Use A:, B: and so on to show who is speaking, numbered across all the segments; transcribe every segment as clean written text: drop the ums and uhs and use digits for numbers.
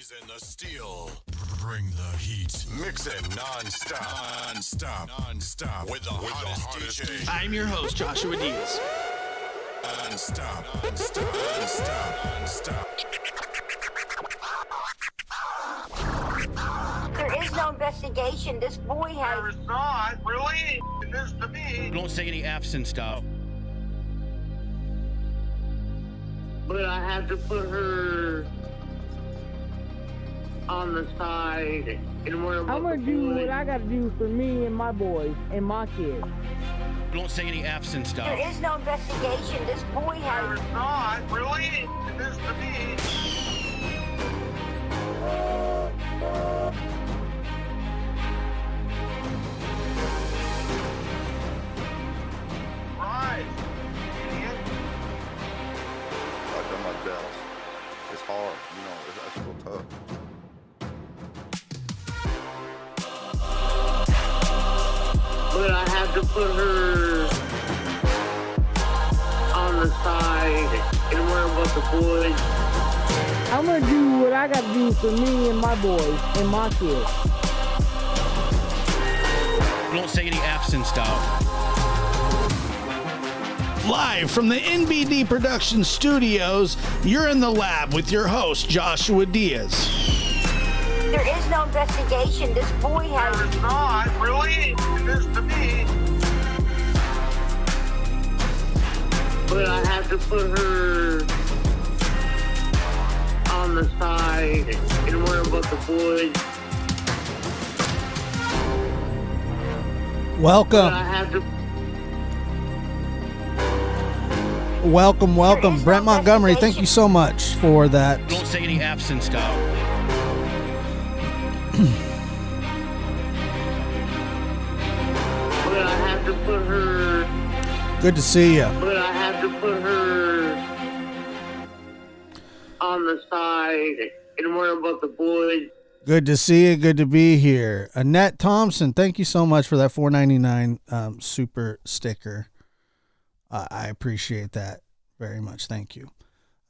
A: Blazing the steel. Bring the heat. Mix it non-stop. Non-stop. With the hottest DJ.
B: I'm your host, Joshua Diaz.
A: Non-stop.
C: There is no investigation. This boy has...
D: There is not, really? It is to me.
B: Don't say any F's and stuff.
D: But I have to put her on the side and worry about
E: I'm gonna do what I gotta do for me and my boys and my kids.
B: Don't say any F's and stuff.
C: There is no investigation. This boy
D: There
C: has...
D: is not, really? It is to me. Rise, idiot.
F: I've done my best. It's hard, that's real tough.
D: But I have to put her on the side and worry about the boys.
E: I'm gonna do what I gotta do for me and my boys and my kids.
B: Don't say any F's and stuff. Live from the NBD Production Studios, you're in the lab with your host, Joshua Diaz.
C: There is no investigation. This boy has...
D: There is not, really? It is to me. But I have to put her on the side and worry about the boys. But
G: Welcome,
D: I have to...
G: welcome. Brent Montgomery, thank you so much for that.
B: Don't say any F's and stuff.
D: But I have to put her...
G: Good to see you.
D: But I have to put her on the side and worry about the boys.
G: Good to see you. Good to be here. Annette Thompson, thank you so much for that $4.99 super sticker. I appreciate that very much. Thank you.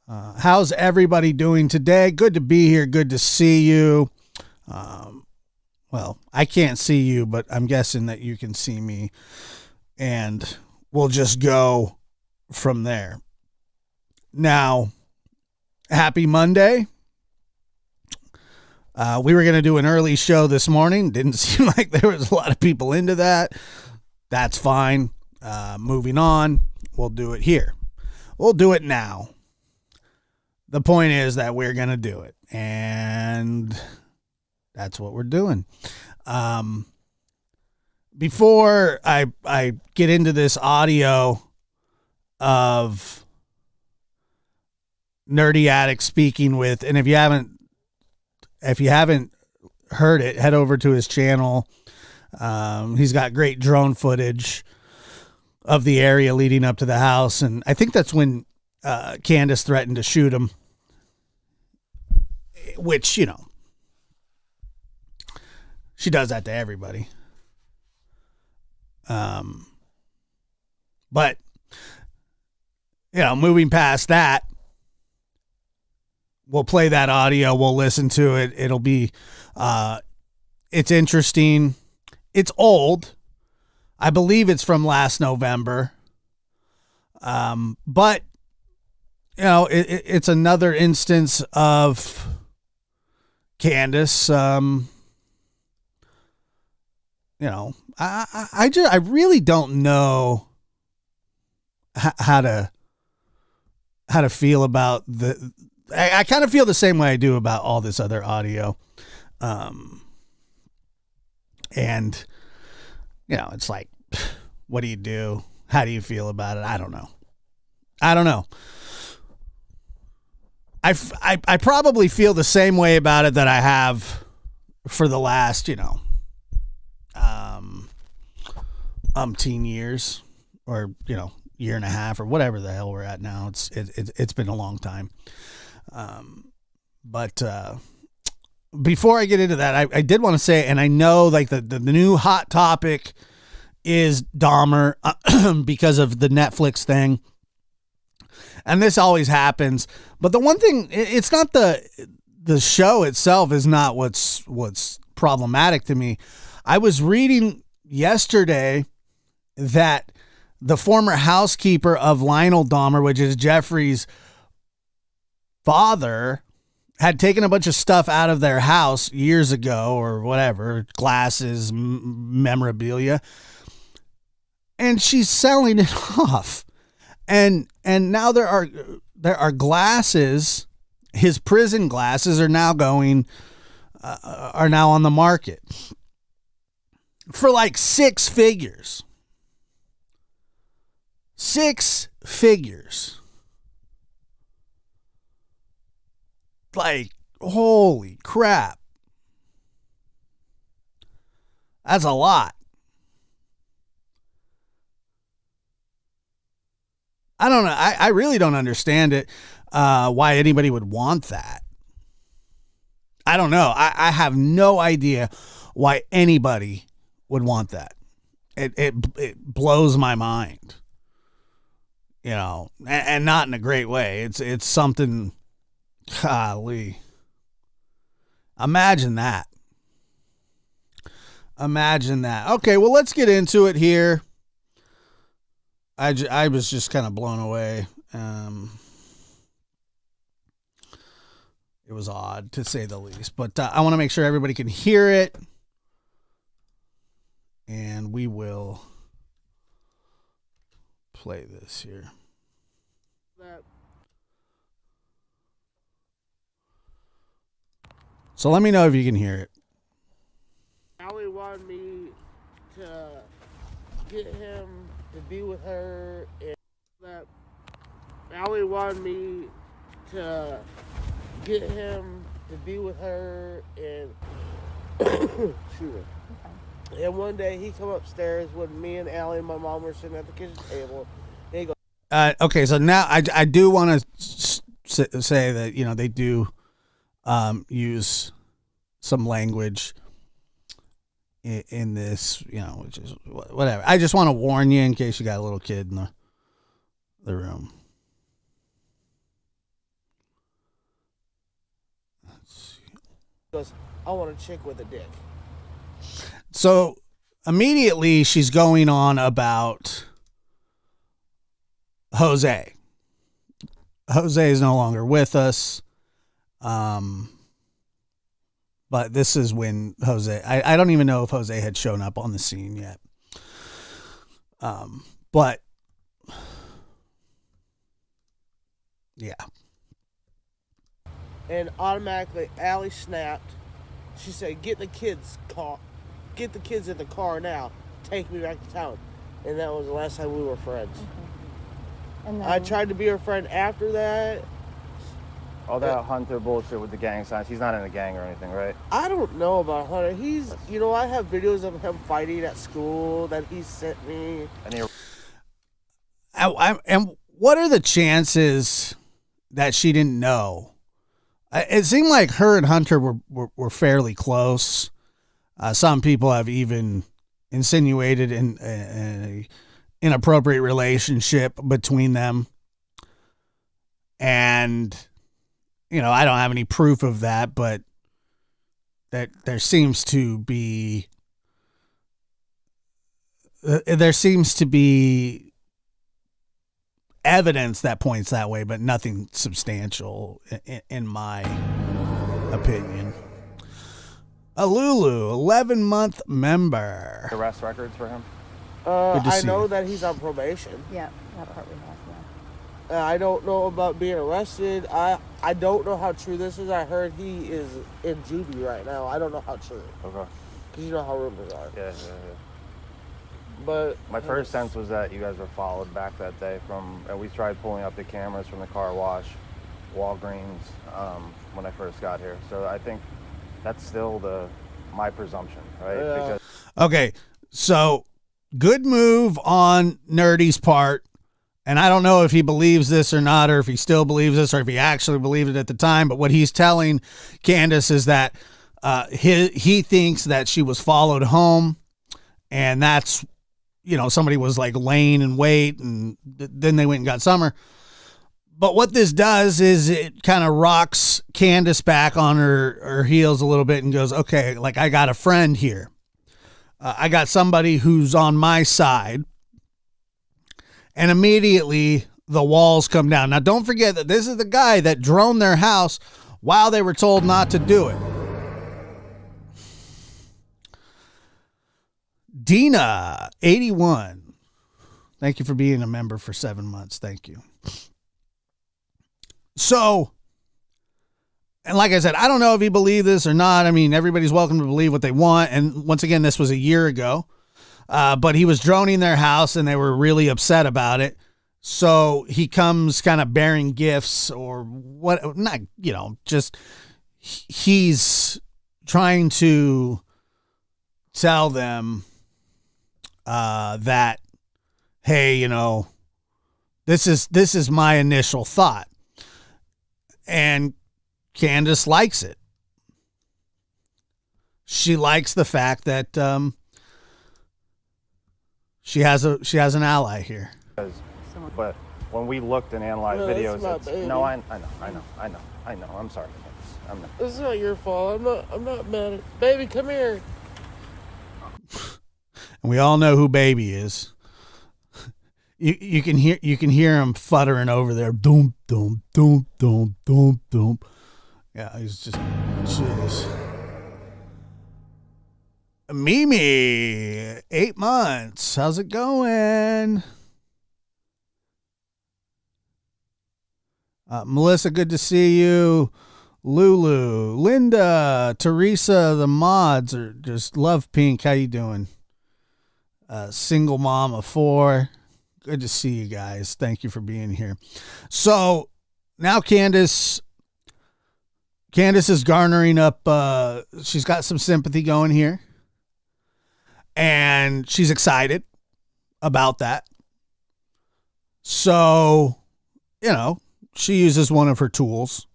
G: How's everybody doing today? Good to be here. Good to see you. Well, I can't see you, but I'm guessing that you can see me, and we'll just go from there. Now, happy Monday. We were going to do an early show this morning. Didn't seem like there was a lot of people into that. That's fine. Moving on. We'll do it here. We'll do it now. The point is that we're going to do it. And that's what we're doing. Before I get into this audio of Nerdy Addict speaking with, and if you haven't heard it, head over to his channel. He's got great drone footage of the area leading up to the house. And I think that's when Candus threatened to shoot him, which, she does that to everybody. But, moving past that, we'll play that audio. We'll listen to it. It'll be, it's interesting. It's old. I believe it's from last November. But, it's another instance of Candus. I really don't know how to feel about I kind of feel the same way I do about all this other audio. And, it's like, what do you do? How do you feel about it? I don't know. I probably feel the same way about it that I have for the last, umpteen years, or, year and a half, or whatever the hell we're at now. It's been a long time. But before I get into that, I did want to say, and I know like the new hot topic is Dahmer because of the Netflix thing. And this always happens. But the one thing, it's not the the show itself is not what's problematic to me. I was reading yesterday that the former housekeeper of Lionel Dahmer, which is Jeffrey's father, had taken a bunch of stuff out of their house years ago or whatever, glasses, memorabilia, and she's selling it off. And now there are glasses, his prison glasses are now on the market for like 6 figures. 6 figures. Like, holy crap. That's a lot. I don't know. I really don't understand it. Why anybody would want that. I don't know. I have no idea why anybody would want that. It blows my mind. You know, and not in a great way. It's something, golly. Imagine that. Imagine that. Okay, well, let's get into it here. I was just kind of blown away. It was odd, to say the least. But I want to make sure everybody can hear it. And we will play this here. So let me know if you can hear it.
D: Allie wanted me to get him to be with her, and that Allie wanted me to get him to be with her, and shoot her. And one day he come upstairs when me and Allie and my mom were sitting at the kitchen table. And he goes,
G: okay, so now I do want to say that, you know, they do use some language in this, you know, which is whatever. I just want to warn you in case you got a little kid in the room. Let's see.
D: goes, I want a chick with a dick.
G: So immediately she's going on about Jose. Jose is no longer with us. But this is when Jose, I don't even know if Jose had shown up on the scene yet. But yeah.
D: And automatically Allie snapped. She said, get the kids in the car now. Take me back to town. And that was the last time we were friends.
H: Okay. And then,
D: I tried to be her friend after that.
F: All that Hunter bullshit with the gang signs. He's not in a gang or anything, right?
D: I don't know about Hunter. He's, you know, I have videos of him fighting at school that he sent me.
G: And what are the chances that she didn't know? It seemed like her and Hunter were fairly close. Some people have even insinuated an inappropriate relationship between them. And, you know, I don't have any proof of that, but that there seems to be evidence that points that way, but nothing substantial in my opinion. A Lulu, 11-month member.
F: Arrest records for him?
D: I know that he's on probation.
H: yeah, that part we have, yeah.
D: I don't know about being arrested. I don't know how true this is. I heard he is in juvie right now. I don't know how true.
F: Okay.
D: Because you know how rumors are.
F: Yeah.
D: But
F: My first sense was that you guys were followed back that day and we tried pulling up the cameras from the car wash, Walgreens, when I first got here. So I think that's still my presumption, right?
D: Yeah.
F: Because
G: Okay, so good move on Nerdy's part. And I don't know if he believes this or not, or if he still believes this, or if he actually believed it at the time. But what he's telling Candus is that he thinks that she was followed home, and that's, you know, somebody was like laying in wait, and then they went and got Summer. But what this does is it kind of rocks Candus back on her heels a little bit and goes, okay, like I got a friend here. I got somebody who's on my side. And immediately the walls come down. Now, don't forget that this is the guy that droned their house while they were told not to do it. Dina, 81. Thank you for being a member for 7 months. Thank you. So, and like I said, I don't know if you believe this or not. I mean, everybody's welcome to believe what they want. And once again, this was a year ago. But he was droning their house and they were really upset about it. So he comes kind of bearing gifts or what, not, just he's trying to tell them that, hey, this is my initial thought. And Candus likes it. She likes the fact that she has an ally here.
F: But when we looked and analyzed videos, no, I know. I'm sorry.
D: This is not your fault. I'm not mad at baby. Come here.
G: And we all know who baby is. You can hear him futtering over there. Doom, doom, doom, doom, doom, doom. Yeah, he's just, jeez. Mimi, 8 months. How's it going? Melissa, good to see you. Lulu, Linda, Teresa, the mods are just love pink. How you doing? Single mom of 4. Good to see you guys. Thank you for being here. So now Candus is garnering up. She's got some sympathy going here. And she's excited about that. So, she uses one of her tools.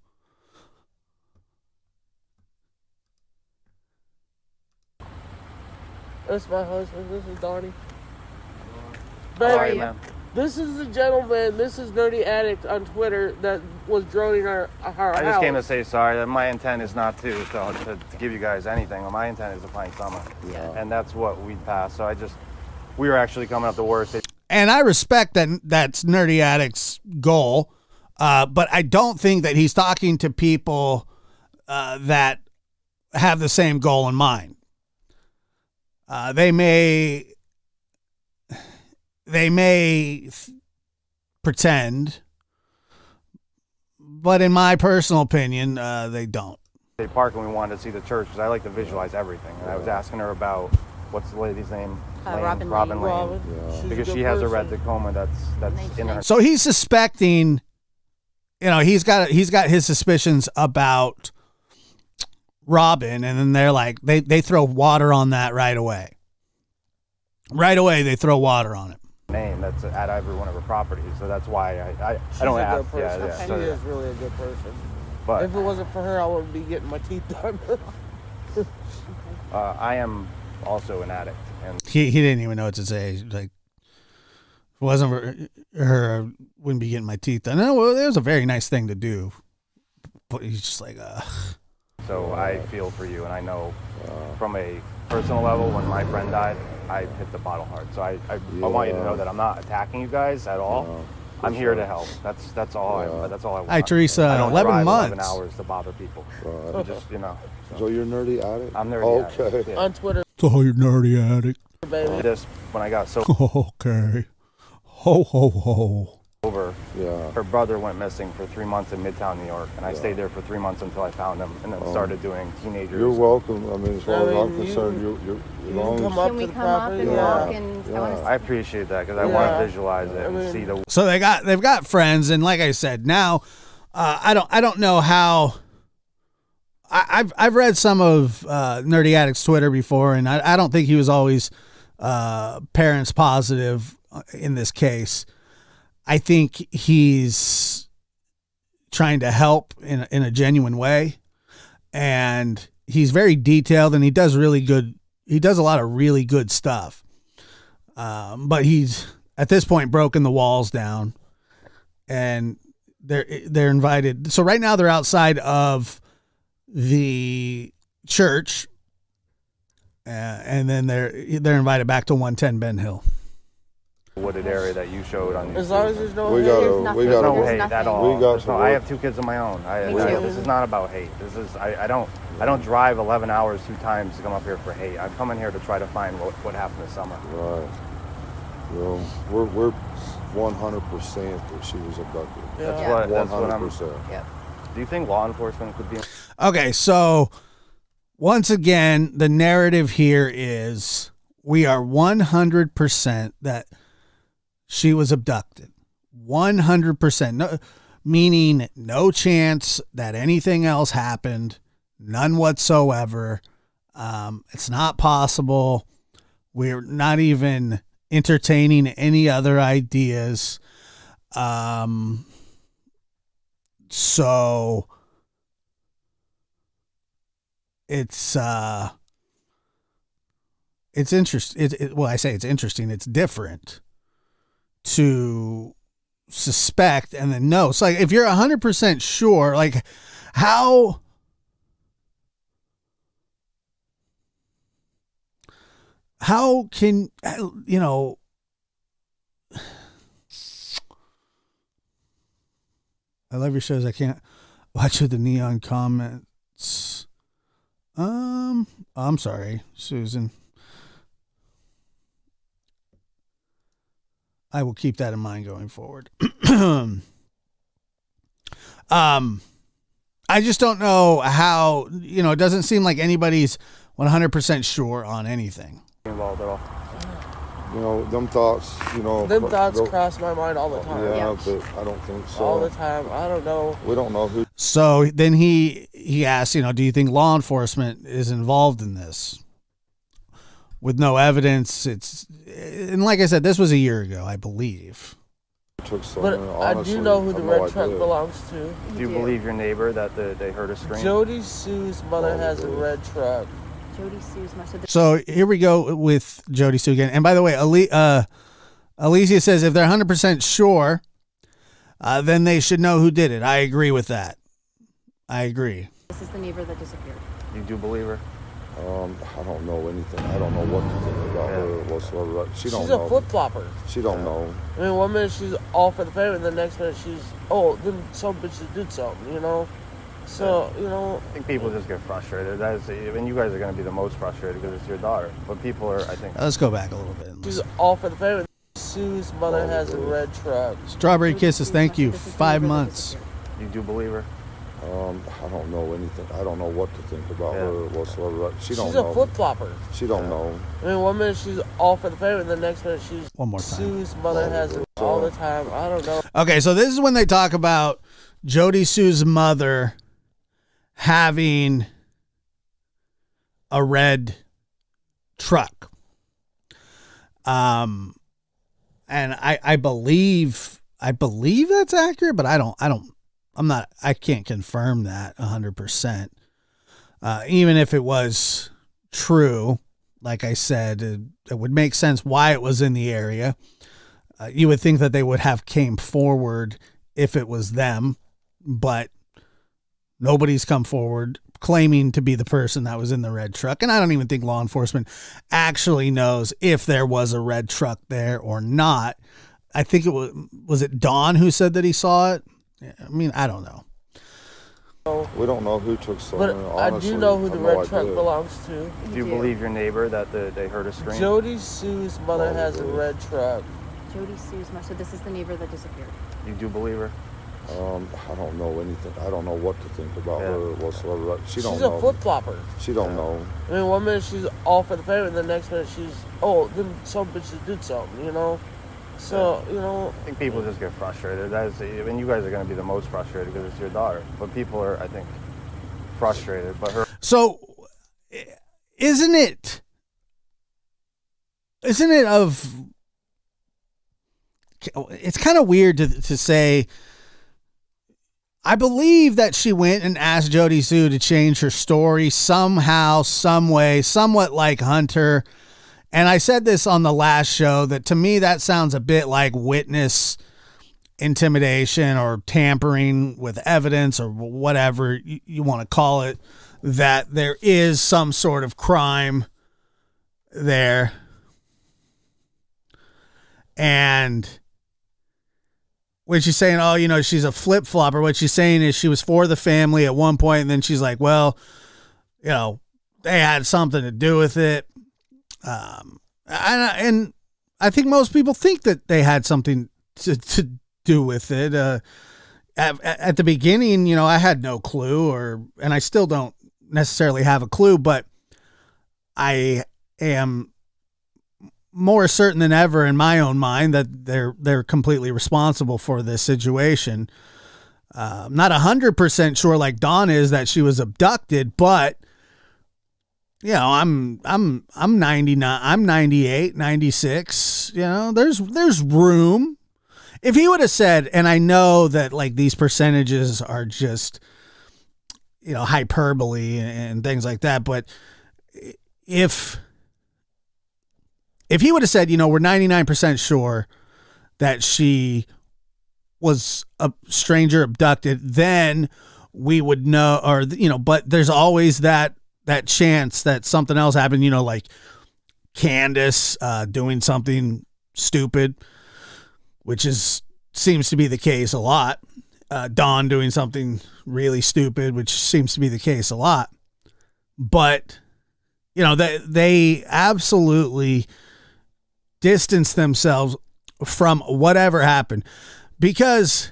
D: That's my husband. This is Donnie.
F: Sorry,
D: Baby,
F: man.
D: this is the gentleman. This is Nerdy Addict on Twitter that was droning our house.
F: I just came to say sorry. My intent is not to give you guys anything. My intent is to find someone.
D: Yeah.
F: And that's what we passed. So we were actually coming up the worst.
G: And I respect that that's Nerdy Addict's goal. But I don't think that he's talking to people that have the same goal in mind. They may pretend, but in my personal opinion, they don't.
F: They park and we wanted to see the church because I like to visualize everything. And I was asking her about what's the lady's name?
H: Robin
F: Lane.
D: Yeah.
F: Because she has a red Tacoma that's in her.
G: So he's suspecting. He's got his suspicions about Robin, and then they're like, they throw water on that right away. Right away, they throw water on it.
F: Name that's at every one of her properties, so that's why I don't ask. Yeah.
D: She is really a good person.
F: But
D: if it wasn't for her, I wouldn't be getting my teeth done.
F: I am also an addict, and
G: he didn't even know what to say. Like, if it wasn't for her, I wouldn't be getting my teeth done. No, well, it was a very nice thing to do, but he's just like,
F: So I feel for you, and I know from a personal level, when my friend died, I hit the bottle hard. So I want you to know that I'm not attacking you guys at all. I'm here to help. That's all. That's all I want.
G: Hi, Teresa.
F: I don't
G: 11
F: drive
G: months.
F: 11 hours to bother people.
I: Right.
F: Just
I: So you're Nerdy Addict?
F: I'm Nerdy Addict.
I: Okay.
F: Yeah.
D: On Twitter,
G: oh, you're Nerdy Addict.
D: baby.
F: This when I got so
G: Okay. Ho, ho, ho.
F: over.
I: Yeah.
F: Her brother went missing for 3 months in Midtown New York, and I stayed there for 3 months until I found him, and then started doing teenagers.
I: You're welcome. I mean, as far as I'm
D: you-
I: concerned, you're
D: you
I: long
D: come
I: as
D: up
H: Can we
D: to the
H: come up
D: property,
H: and
I: yeah.
H: walk and I wanna
F: I appreciate that because I want to visualize it and see the.
G: So they've got friends, and like I said, now I don't know how. I've read some of Nerdy Addict's Twitter before, and I don't think he was always parents positive in this case. I think he's trying to help in a genuine way, and he's very detailed, and he does really good. He does a lot of really good stuff. But he's at this point broken the walls down, and they're invited. So right now they're outside of the church, and then they're invited back to 110 Ben Hill.
F: Wooded area that you showed on
D: As
F: YouTube.
D: long as there's no
I: We
D: hate.
I: got
H: There's nothing.
F: There's no
H: There's
F: hate
H: nothing.
F: at all.
I: We got
F: There's no-
I: some
F: I
I: work.
F: have 2 kids of my own.
H: Me too.
F: This is not about hate. This is I don't drive 11 hours 2 times to come up here for hate. I'm coming here to try to find what happened this summer.
I: Right. Well, we're 100% that she was abducted.
F: That's
D: Yeah.
F: what I'm.
I: 100%.
H: Yep.
F: Do you think law enforcement could be?
G: Okay, so once again, the narrative here is we are 100% that she was abducted. 100%. No, meaning no chance that anything else happened. None whatsoever. It's not possible. We're not even entertaining any other ideas. So it's interesting. Well, I say it's interesting. It's different to suspect and then know. So like if you're 100% sure, like how can, you know, I love your shows. I can't watch with the neon comments. I'm sorry, Susan. I will keep that in mind going forward. I just don't know how, you know, it doesn't seem like anybody's 100% sure on anything.
F: Involved at all?
I: You know, them thoughts, you know.
D: Them thoughts cross my mind all the time.
I: Yeah, but I don't think so.
D: All the time. I don't know.
I: We don't know who.
G: So then he asked, you know, do you think law enforcement is involved in this? With no evidence, and like I said, this was a year ago, I believe.
I: Took some,
D: But
I: honestly,
D: I do know who the
I: I have
D: red
I: no
D: truck
I: idea.
D: belongs to.
F: Do you believe your neighbor that they heard a scream?
D: Jody Sue's mother has a red truck.
H: Jody Sue's mother.
G: So here we go with Jody Sue again. And by the way, Alicia says if they're 100% sure, then they should know who did it. I agree with that. I agree.
H: This is the neighbor that disappeared.
F: You do believe her?
I: I don't know anything. I don't know what to think about her whatsoever. She's
D: She's a flip-flopper.
I: She don't know.
D: I mean, one minute she's all for the family, and the next minute she's, oh, then some bitches did something, you know? So, you know.
F: I think people just get frustrated. I mean, you guys are going to be the most frustrated because it's your daughter. But people are, I think.
G: Let's go back a little bit.
D: She's all for the family. Sue's mother has a red truck.
G: Strawberry Kisses, thank you. 5 months.
F: You do believe her?
I: I don't know anything. I don't know what to think about her whatsoever. She's
D: She's a flip-flopper.
I: She don't know.
D: I mean, one minute she's all for the family, and the next minute she's
G: One more time.
D: Sue's mother has it all the time. I don't know.
G: Okay, so this is when they talk about Jody Sue's mother having a red truck. And I believe that's accurate, but I can't confirm that 100%. Even if it was true, like I said, it would make sense why it was in the area. You would think that they would have came forward if it was them, but nobody's come forward claiming to be the person that was in the red truck. And I don't even think law enforcement actually knows if there was a red truck there or not. I think it was it Don who said that he saw it? I mean, I don't know.
I: We don't know who took some.
D: But
I: honestly,
D: I do know who
I: I
D: the
I: have no
D: red truck
I: idea.
D: belongs to.
F: Do you believe your neighbor that they heard a scream?
D: Jody Sue's mother has a red truck.
H: Jody Sue's mother. So this is the neighbor that disappeared.
F: You do believe her?
I: I don't know anything. I don't know what to think about her whatsoever. She's
D: She's a flip-flopper.
I: She don't know.
D: I mean, one minute she's all for the family, and the next minute she's, oh, then some bitches did something, you know? So, you know.
F: I think people just get frustrated. I mean, you guys are going to be the most frustrated because it's your daughter. But people are, I think, frustrated. But her.
G: So isn't it of, it's kind of weird to say, I believe that she went and asked Jody Sue to change her story somehow, some way, somewhat like Hunter. And I said this on the last show that to me, that sounds a bit like witness intimidation or tampering with evidence or whatever you want to call it, that there is some sort of crime there. And when she's saying, oh, you know, she's a flip-flopper, what she's saying is she was for the family at one point, and then she's like, well, you know, they had something to do with it. And I think most people think that they had something to do with it. At the beginning, you know, I had no clue, and I still don't necessarily have a clue, but I am more certain than ever in my own mind that they're completely responsible for this situation. Not 100% sure like Don is that she was abducted, but you know, I'm 99, I'm 98, 96, you know, there's room. If he would have said, and I know that like these percentages are just, you know, hyperbole and things like that, but if he would have said, you know, we're 99% sure that she was a stranger abducted, then we would know, or, you know, but there's always that chance that something else happened, you know, like Candus doing something stupid, which seems to be the case a lot. Don doing something really stupid, which seems to be the case a lot. But, you know, they absolutely distance themselves from whatever happened, because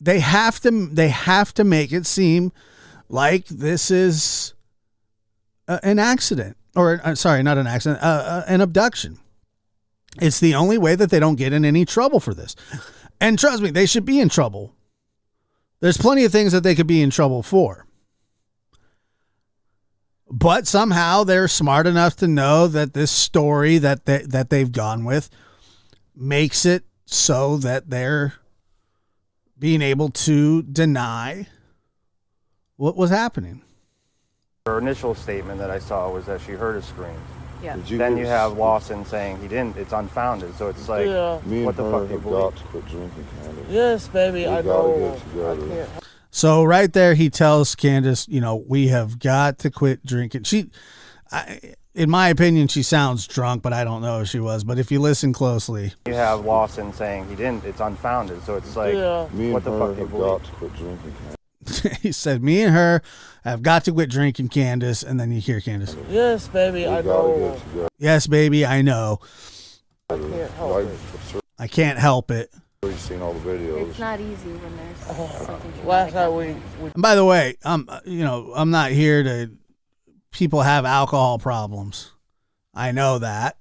G: they have to make it seem like this is an accident, or sorry, not an accident, an abduction. It's the only way that they don't get in any trouble for this. And trust me, they should be in trouble. There's plenty of things that they could be in trouble for. But somehow they're smart enough to know that this story that they've gone with makes it so that they're being able to deny what was happening.
F: Her initial statement that I saw was that she heard a scream.
H: Yeah.
F: Then you have Lawson saying he didn't. It's unfounded. So it's like,
I: Me
F: what
I: and
F: the
I: her
F: fuck do you
I: have
F: believe?
I: got to quit drinking, Candus.
D: Yes, baby,
I: We
D: I
I: gotta
D: know.
I: get together.
D: I can't.
G: So right there, he tells Candus, you know, we have got to quit drinking. In my opinion, she sounds drunk, but I don't know if she was. But if you listen closely,
F: You have Lawson saying he didn't. It's unfounded. So it's like,
I: Me
F: what
I: and
F: the
I: her
F: fuck do you
I: have
F: believe?
I: got to quit drinking, Candus.
G: he said, me and her have got to quit drinking, Candus. And then you hear Candus,
D: Yes, baby,
I: We
D: I
I: gotta
D: know.
I: get together.
G: yes, baby, I know.
D: I can't help
I: Like,
D: it.
G: I can't help it.
I: I've already seen all the videos.
H: It's not easy when there's something
D: Last
H: traumatic
D: time
H: happening.
D: we
G: And by the way, you know, I'm not here to, people have alcohol problems. I know that.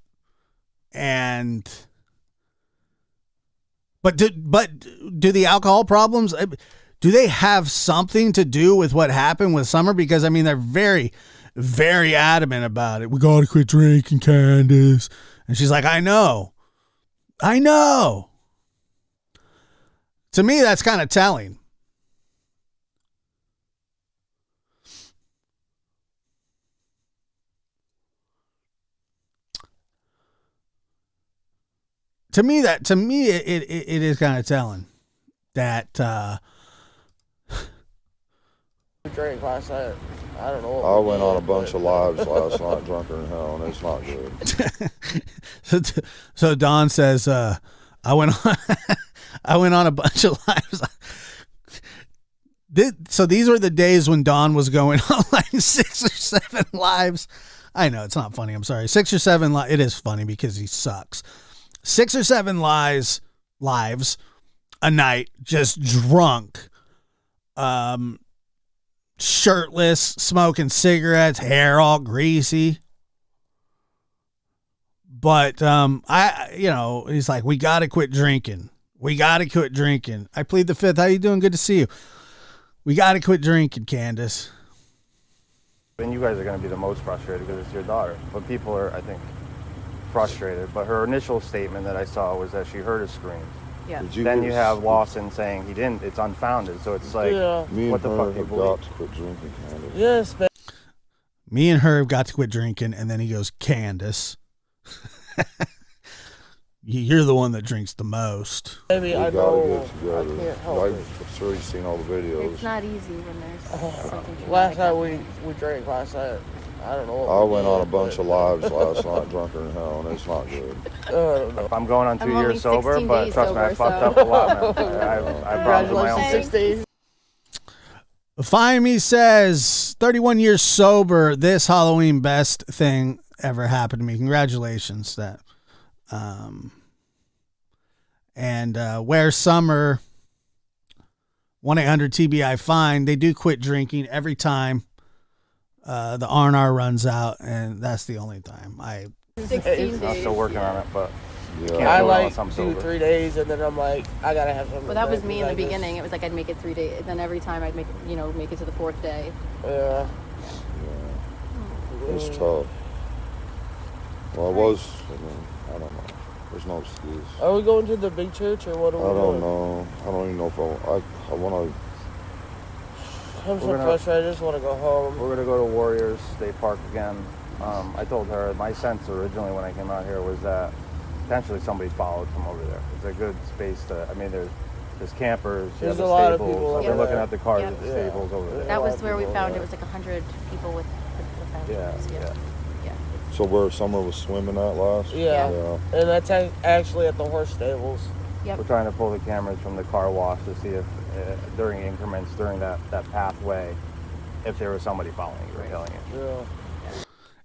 G: But do the alcohol problems, do they have something to do with what happened with Summer? Because I mean, they're very, very adamant about it. We got to quit drinking, Candus. And she's like, I know. To me, that's kind of telling. To me, it is kind of telling that
D: drank last night. I don't know. What
I: I
D: we
I: went on a
D: did,
I: bunch
D: but-
I: of lives last night, drunker than hell, and it's not good.
G: so Don says, I went on a bunch of lives. So these were the days when Don was going on like 6 or 7 lives. I know it's not funny. I'm sorry. 6 or 7 lives. It is funny because he sucks. 6 or 7 lives a night, just drunk, shirtless, smoking cigarettes, hair all greasy. But he's like, we got to quit drinking. I plead the fifth. How you doing? Good to see you. We got to quit drinking, Candus.
F: And you guys are going to be the most frustrated because it's your daughter. But people are, I think, frustrated. But her initial statement that I saw was that she heard a scream.
H: Yeah.
F: Then you have Lawson saying he didn't. It's unfounded. So it's like,
I: Me
F: what
I: and
F: the
I: her
F: fuck do you
I: have
F: believe?
I: got to quit drinking, Candus.
D: Yes, baby.
G: Me and her have got to quit drinking. And then he goes, Candus. You're the one that drinks the most.
D: Maybe
I: We
D: I
I: gotta
D: know
I: get together.
D: I can't help it.
I: I'm sure you've seen all the videos.
H: It's not easy when there's something
D: Last
H: traumatic
D: night
H: happens.
D: we drank last night. I don't know what
I: I
D: we
I: went on a
D: did,
I: bunch
D: but-
I: of lives last night, drunker than hell, and it's not good.
D: I don't know.
F: I'm going on 2
H: I'm only
F: years sober,
H: 16
F: but
H: days
F: trust me, I
H: sober,
F: fucked
H: so-
F: up a lot, man. I have problems with my own.
D: Congratulations, 6 days.
G: Find Me says 31 years sober. This Halloween best thing ever happened to me. Congratulations, that. And Where Summer 1-800-TBI fine. They do quit drinking every time the R&R runs out, and that's the only time.
H: 16
F: I'm
H: days.
F: still working on it, but
I: Yeah.
F: Can't
D: I
F: do it
D: like
F: unless I'm
D: 2-3
F: sober.
D: days, and then I'm like, I gotta have something.
H: Well, that was
D: to
H: me in the
D: drink.
H: beginning. It was like I'd make it 3 days. Then every time I'd make it to the 4th day.
D: Yeah.
I: It's tough. Well, I don't know. There's no excuse.
D: Are we going to the big church or what are we
I: I don't
D: doing?
I: know. I don't even know if I want to.
D: I'm so
F: We're gonna-
D: frustrated. I just want to go home.
F: we're gonna go to Warriors State Park again. I told her my sense originally when I came out here was that potentially somebody followed from over there. It's a good space to. I mean, there's campers. You
D: There's
F: have
D: a
F: the
D: lot of
F: stables.
D: people
F: I've been
D: over
F: looking
D: there.
F: at the cars
H: Yep.
F: at the
D: Yeah.
F: stables over there.
H: That
D: lot
H: was
D: of
H: where we
D: people
H: found
D: there.
H: it was like 100 people with
F: Yeah,
H: families.
F: yeah.
I: So where Summer was swimming at last?
D: Yeah. And that's actually at the horse stables.
H: Yep.
F: We're trying to pull the cameras from the car wash to see if during increments during that pathway, if there was somebody following you or killing you.
D: Yeah.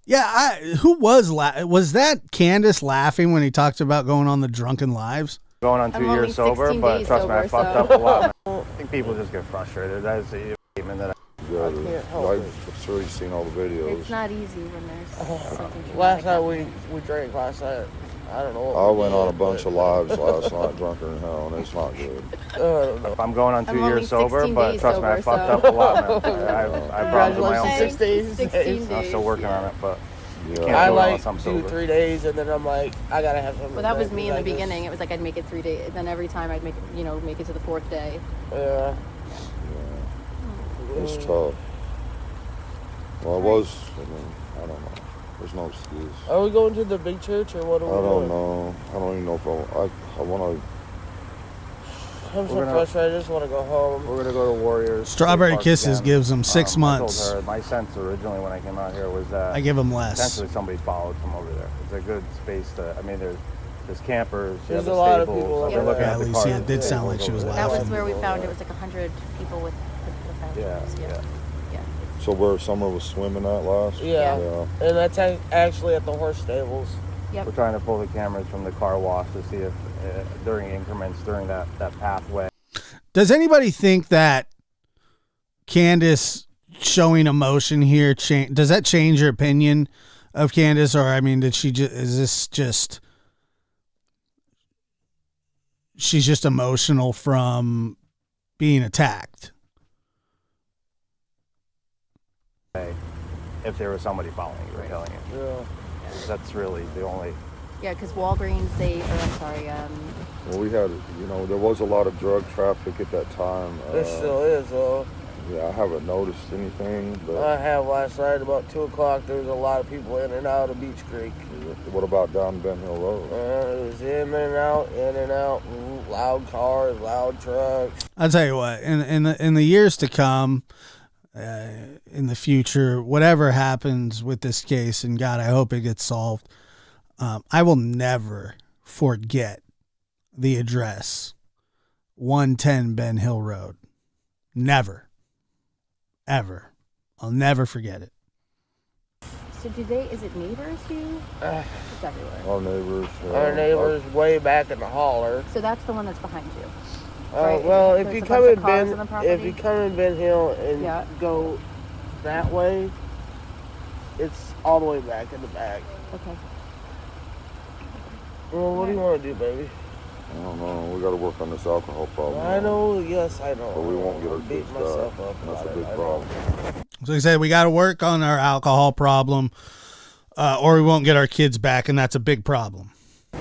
G: Yeah, who was was that Candus laughing when he talked about going on the drunken lives?
F: Going on
H: I'm
F: 2
H: only
F: years sober,
H: 16
F: but
H: days
F: trust me, I
H: sober,
F: fucked
H: so-
F: up a lot. Man. I think people just get frustrated. That's a statement that
I: Yeah,
D: can't help
I: I'm
D: it.
I: sure you've seen all the videos.
H: It's not easy when there's something traumatic
D: Last night
H: happens.
D: we drank last night. I don't know what
I: I
D: we
I: went
D: did,
I: on a bunch
D: but-
I: of lives last night, drunker than hell, and it's not good.
D: I don't know.
F: I'm going on 2
H: I'm only
F: years sober,
H: 16
F: but
H: days
F: trust me, I
H: sober,
F: fucked
H: so-
F: up a lot, man. I have problems with my own.
D: Congratulations, 6 days.
H: 16 days.
F: I'm still working on it, but
I: Yeah.
F: can't
D: I
F: do it
D: like
F: unless I'm sober.
D: 2-3 days, and then I'm like, I gotta have something.
H: Well, that
D: to
H: was
D: drink
H: me in the
D: because I
H: beginning. It was like I'd make it 3 days. Then every time I'd make it to the 4th day.
D: Yeah.
I: It's tough. Well, I don't know. There's no excuse.
D: Are we going to the big church or what are we
I: I
D: doing?
I: don't know. I don't even know if I want to.
D: I'm so
F: We're gonna-
D: frustrated. I just want to go home.
F: We're gonna go to Warriors. State
G: Strawberry
F: Park
G: Kisses
F: again.
G: gives them 6 months.
F: I told her my sense originally when I came out here was that
G: I give them less.
F: potentially somebody followed from over there. It's a good space to. I mean, there's campers. You
D: There's
F: have
D: a
F: the
D: lot of
F: stables.
D: people
F: I've been
D: over
F: looking
D: there.
F: at
G: At
F: the
G: least
F: cars
G: it
F: at the
G: did sound
F: stables
G: like she was
F: over
H: That
F: there.
H: was where we
I: Yeah.
H: found it was like 100 people with
F: Yeah,
H: families.
F: yeah.
I: So where Summer was swimming at last?
D: Yeah. And that's actually at the horse stables.
H: Yep.
F: We're trying to pull the cameras from the car wash to see if during increments during that pathway.
G: Does anybody think that Candus showing emotion here does that change your opinion of Candus, or I mean, is this just she's just emotional from being attacked?
F: If there was somebody following you or killing you,
D: Yeah.
F: that's really the only.
H: Yeah, because Walgreens,
I: Well, we had, there was a lot of drug traffic at that time.
D: There still is, though.
I: Yeah, I haven't noticed anything,
D: I
I: but
D: have last night about 2 o'clock. There was a lot of people in and out of Beach Creek.
I: what about down Ben Hill Road?
D: It was in and out. Loud cars, loud trucks.
G: I'll tell you what, in the years to come, in the future, whatever happens with this case, and God, I hope it gets solved. I will never forget the address, 110 Ben Hill Road. Never, ever. I'll never forget it.
H: so is it neighbors who? It's everywhere.
I: Our neighbors.
D: Our neighbors way back in the holler.
H: So that's the one that's behind you. Right,
D: Well,
H: there's
D: if you
H: a
D: come
H: bunch
D: in
H: of cars on the property?
D: if you come in Ben Hill and
H: Yeah.
D: go that way, it's all the way back in the back.
H: Okay.
D: Well, what do you want to do, baby?
I: I don't know. We got to work on this alcohol problem.
D: I know, yes, I know.
I: But we won't get our
D: I'm beating
I: kids
D: myself
I: back.
D: up
I: That's
D: about
I: a
D: it,
I: big
D: I know.
I: problem.
G: So he said we got to work on our alcohol problem, or we won't get our kids back, and that's a big problem.
D: Why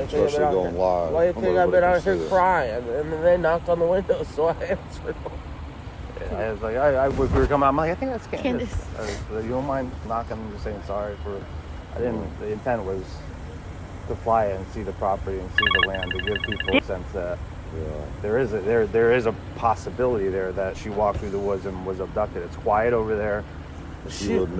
D: you think I've
I: Especially
D: been out
I: going
D: here-
I: live.
D: Why you
I: Come
D: think I've
I: everybody
D: been
I: can
D: out here
I: see it.
D: crying? And then they knocked on the window, so I answered them.
F: I was like, we were coming out. I'm like, I think that's Candus.
H: Candus.
F: You don't mind knocking and just saying sorry for? I didn't. The intent was to fly it and see the property and see the land to give people a sense that
I: Yeah.
F: there is a possibility there that she walked through the woods and was abducted. It's quiet over there.
D: She would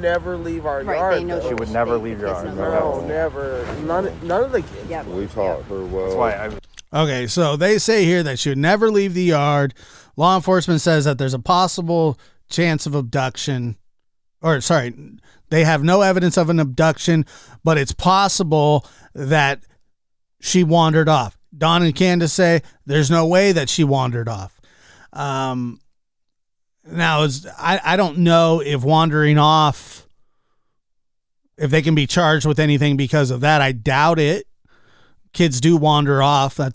D: never leave our
H: Right,
D: yard.
H: they know
D: though.
F: She would never leave your yard.
D: No, never. None of the kids.
H: Yep.
I: We taught her well.
F: That's why
B: Okay, so they say here that she would never leave the yard. Law enforcement says that there's a possible chance of abduction. Or, sorry, they have no evidence of an abduction, but it's possible that she wandered off. Don and Candus say there's no way that she wandered off. Now, I don't know if wandering off, if they can be charged with anything because of that. I doubt it. Kids do wander off. I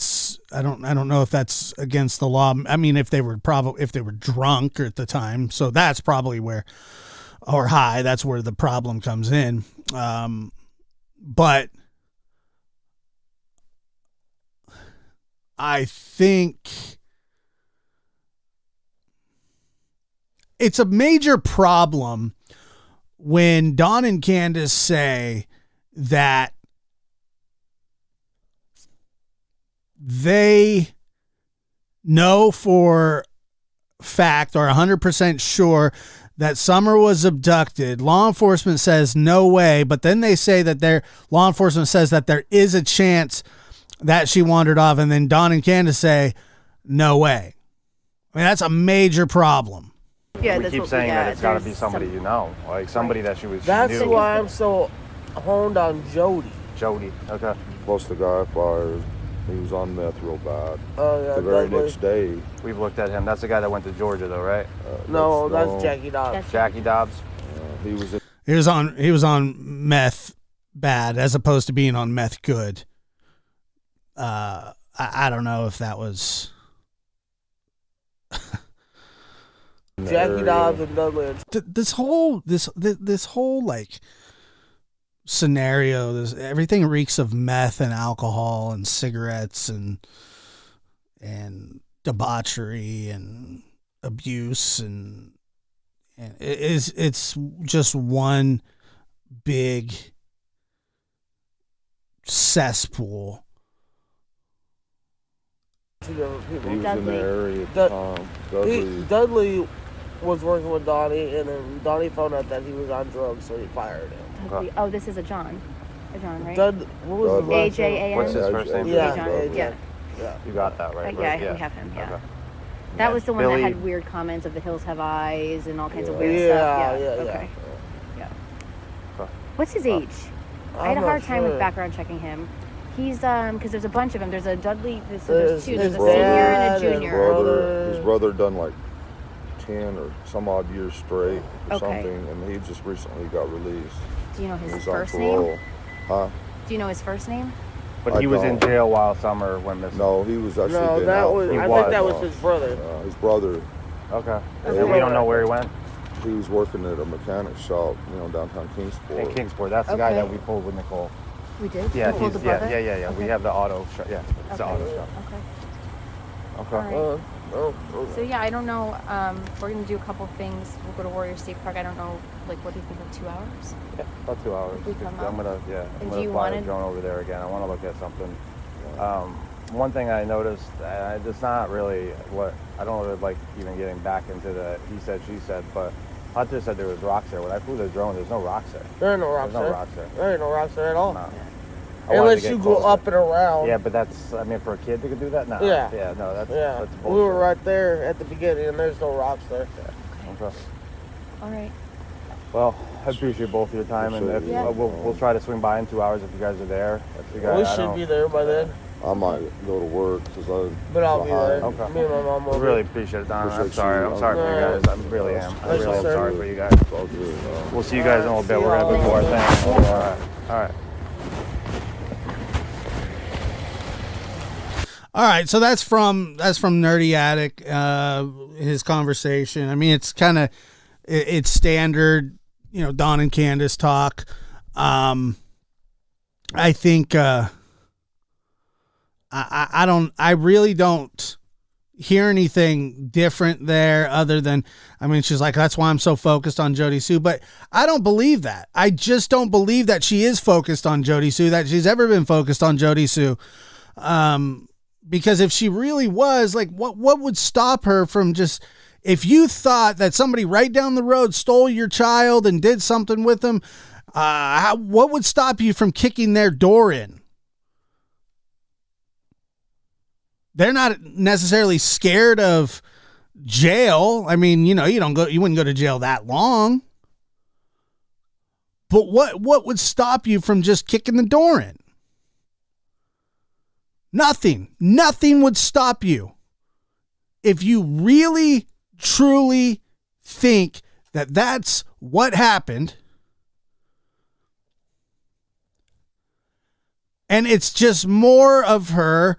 B: don't know if that's against the law. I mean, if they were drunk at the time, so that's probably where, or high, that's where the problem comes in. But I think it's a major problem when Don and Candus say that they know for fact or 100% sure that Summer was abducted. Law enforcement says no way, but then they say that law enforcement says that there is a chance that she wandered off, and then Don and Candus say no way. I mean, that's a major problem.
H: Yeah,
F: we keep saying that it's got to be somebody you know, like somebody that she knew.
D: That's why I'm so honed on Jody.
F: Jody, okay.
I: Plus the guy fired. He was on meth real bad.
D: Oh yeah.
I: The very next day.
F: We've looked at him. That's the guy that went to Georgia, though, right?
D: No, that's Jackie Dobbs.
F: Jackie Dobbs.
I: He was
B: He was on meth bad as opposed to being on meth good. I don't know if that was
D: Jackie Dobbs and Dudley.
B: this whole like scenario. Everything reeks of meth and alcohol and cigarettes and debauchery and abuse and it's just one big cesspool.
I: He was in the area at the time.
D: Dudley was working with Donnie, and then Donnie found out that he was on drugs, so he fired him.
H: Dudley. Oh, this is a John, right?
D: What was his last name?
H: AJAN?
F: What's his first name?
D: Yeah.
F: You got that right?
H: Yeah,
F: right?
H: we have him. Yeah.
F: Okay.
H: That was the one
F: Billy.
H: that had weird comments of the hills have eyes and all kinds of weird
D: Yeah,
H: stuff.
D: yeah.
H: Okay. Yeah.
F: Okay.
H: What's his age? I had a
D: I'm
H: hard
D: not
H: time with
D: sure.
H: background checking him. He's because there's a bunch of them. There's a Dudley. So
D: There's
H: there's two. There's
D: his
H: a senior and a
D: dad and
H: junior.
I: His brother done like 10 or some odd years straight or
H: Okay.
I: something, and he just recently got released.
H: Do you know his
I: He's on
H: first
I: parole.
H: name?
I: Huh?
H: Do you know his first name?
F: But
I: I
F: he was in
I: don't.
F: jail while Summer went missing.
I: No, he was actually
D: No,
I: been
D: that
I: out.
D: was.
F: He
D: I
F: was.
D: think that was his brother.
I: His brother,
F: Okay.
D: Okay.
F: And we don't know where he went.
I: he was working at a mechanic shop, downtown Kingsport.
F: In Kingsport. That's the guy
H: Okay.
F: that we pulled with Nicole.
H: We did.
F: Yeah,
H: You pulled the
F: yeah.
H: brother?
F: We
H: Okay.
F: have the auto shop. Yeah, it's the
H: Okay.
F: auto shop.
H: Okay.
F: Okay.
H: All right.
D: Okay.
H: So yeah, I don't know. We're gonna do a couple things. We'll go to Warrior State Park. I don't know, like, what do you think of 2 hours?
F: Yeah, about 2 hours.
H: We come
F: I'm
H: up.
F: gonna
H: And do
F: fly
H: you
F: the
H: wanna-
F: drone over there again. I want to look at something. One thing I noticed, it's not really what I don't really like even getting back into the he said she said, but Hunter said there was rocks there. When I flew the drone, there's no rocks there.
D: There ain't no rocks
F: There's no
D: there.
F: rocks there.
D: There ain't no rocks there at all.
F: No. I wanted to
D: Unless
F: get
D: you go
F: closer.
D: up and around.
F: Yeah, but that's for a kid to do that. No.
D: Yeah.
F: Yeah. No, that's
D: Yeah.
F: that's
D: We
F: bullshit.
D: were right there at the beginning, and there's no rocks there.
F: Okay.
H: All right.
F: Well, I appreciate both of your time, and if,
H: Yeah.
F: we'll try to swing by in 2 hours if you guys are there. If you guys,
D: We
F: I
D: should
F: don't-
D: be there by then,
I: I might go to work because
D: but I'll be there.
F: Okay.
D: Me and my mom will
F: I
D: be.
F: really appreciate it, Don. I'm
I: Appreciate
F: sorry.
I: you.
F: I'm sorry for you
D: No.
F: guys. I really am. I
D: Thank
F: really
D: you,
F: am
D: sir.
F: sorry for you guys.
I: It's all good.
F: We'll see you guys in a little bit.
D: See
F: We're gonna
D: y'all
F: do our
D: later.
F: thing. All right. All right.
B: All right, so that's from Nerdy Addict, his conversation. I mean, it's kind of it's standard, Don and Candus talk. I think I really don't hear anything different there other than, I mean, she's like, that's why I'm so focused on Jody Sue. But I don't believe that. I just don't believe that she is focused on Jody Sue, that she's ever been focused on Jody Sue. Because if she really was, like, what would stop her from just, if you thought that somebody right down the road stole your child and did something with them, what would stop you from kicking their door in? They're not necessarily scared of jail. I mean, you wouldn't go to jail that long. But what would stop you from just kicking the door in? Nothing. Nothing would stop you. If you really, truly think that that's what happened, and it's just more of her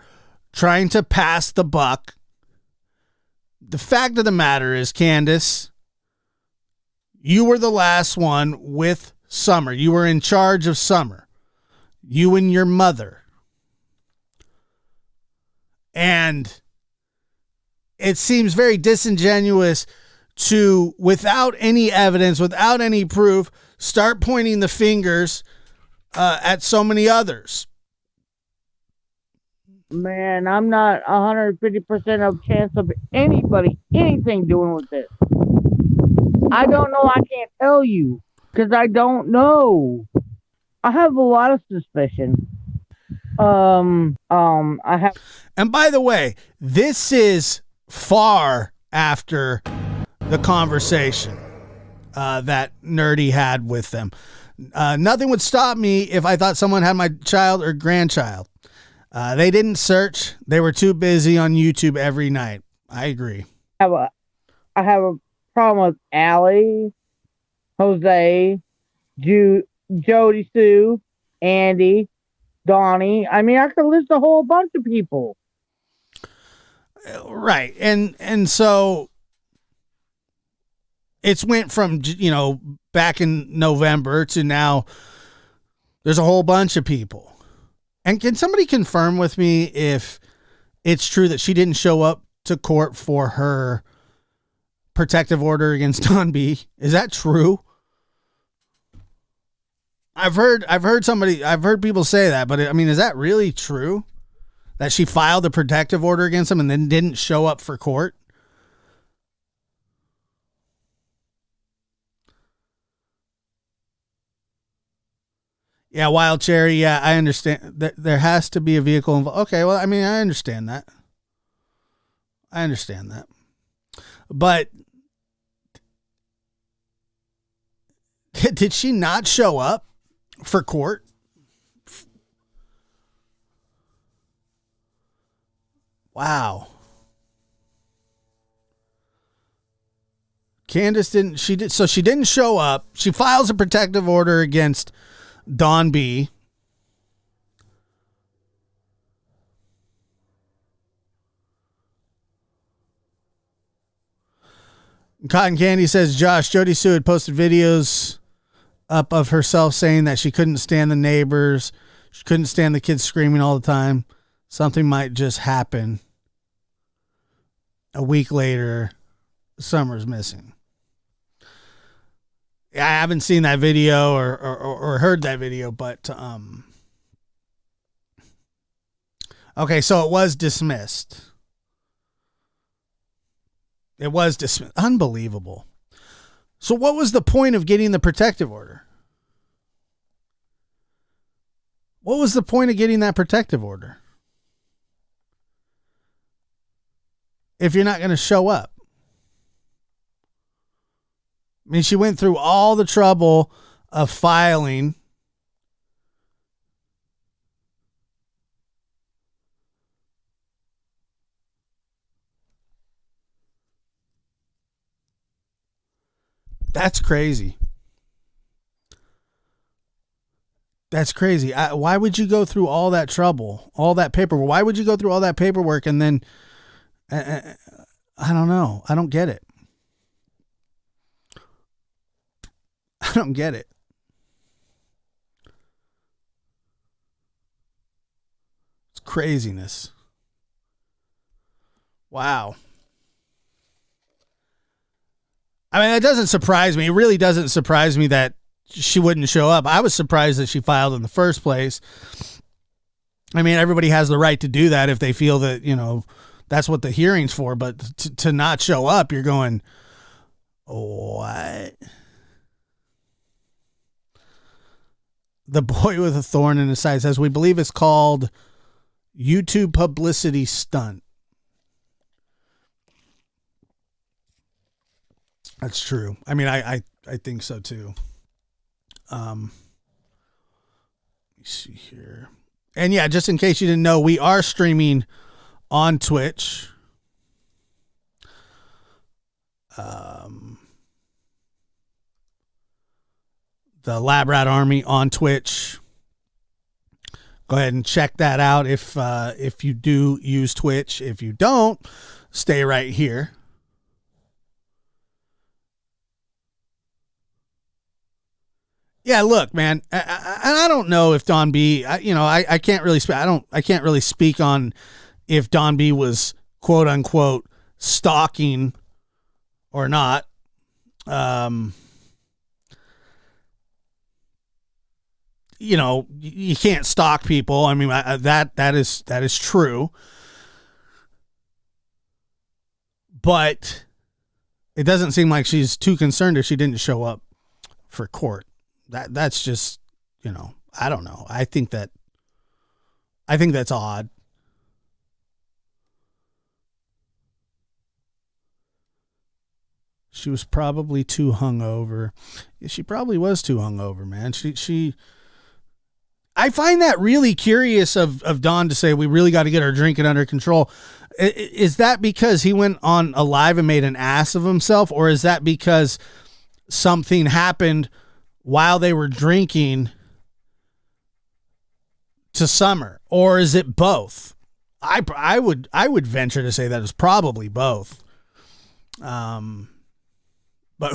B: trying to pass the buck. The fact of the matter is, Candus, you were the last one with Summer. You were in charge of Summer. You and your mother. And it seems very disingenuous to, without any evidence, without any proof, start pointing the fingers at so many others.
E: Man, I'm not 150% of chance of anything doing with this. I don't know. I can't tell you because I don't know. I have a lot of suspicion. I have.
B: And by the way, this is far after the conversation that Nerdy had with them. Nothing would stop me if I thought someone had my child or grandchild. They didn't search. They were too busy on YouTube every night. I agree.
E: I have a problem with Allie, Jose, Jody Sue, Andy, Donnie. I mean, I could list a whole bunch of people.
B: Right. And so it's went from, back in November to now there's a whole bunch of people. And can somebody confirm with me if it's true that she didn't show up to court for her protective order against Don B? Is that true? I've heard people say that, but I mean, is that really true? That she filed a protective order against him and then didn't show up for court? Yeah, Wild Cherry. Yeah, I understand that there has to be a vehicle involved. Okay, well, I mean, I understand that. But did she not show up for court? Wow. Candus didn't. So she didn't show up. She files a protective order against Don B. Cotton Candy says, Josh, Jody Sue had posted videos up of herself saying that she couldn't stand the neighbors. She couldn't stand the kids screaming all the time. Something might just happen. A week later, Summer's missing. I haven't seen that video or heard that video, but okay, so it was dismissed. It was dismissed. Unbelievable. So what was the point of getting the protective order? What was the point of getting that protective order? If you're not going to show up. I mean, she went through all the trouble of filing. That's crazy. That's crazy. Why would you go through all that trouble, all that paperwork? Why would you go through all that paperwork and then, I don't know. I don't get it. I don't get it. It's craziness. Wow. I mean, that doesn't surprise me. It really doesn't surprise me that she wouldn't show up. I was surprised that she filed in the first place. I mean, everybody has the right to do that if they feel that, you know, that's what the hearing's for. But to not show up, you're going, what? The boy with a thorn in his side says, we believe it's called YouTube publicity stunt. That's true. I mean, I think so too. Let me see here. And yeah, just in case you didn't know, we are streaming on Twitch. The Lab Rat Army on Twitch. Go ahead and check that out if you do use Twitch. If you don't, stay right here. Yeah, look, man, I don't know if Don B, I can't really speak. I can't really speak on if Don B was quote unquote stalking or not. You know, you can't stalk people. I mean, that is true. But it doesn't seem like she's too concerned if she didn't show up for court. That's just, you know, I don't know. I think that's odd. She was probably too hungover. Yeah, she probably was too hungover, man. I find that really curious of Don to say we really got to get our drinking under control. Is that because he went on a live and made an ass of himself, or is that because something happened while they were drinking to Summer, or is it both? I would venture to say that it's probably both. But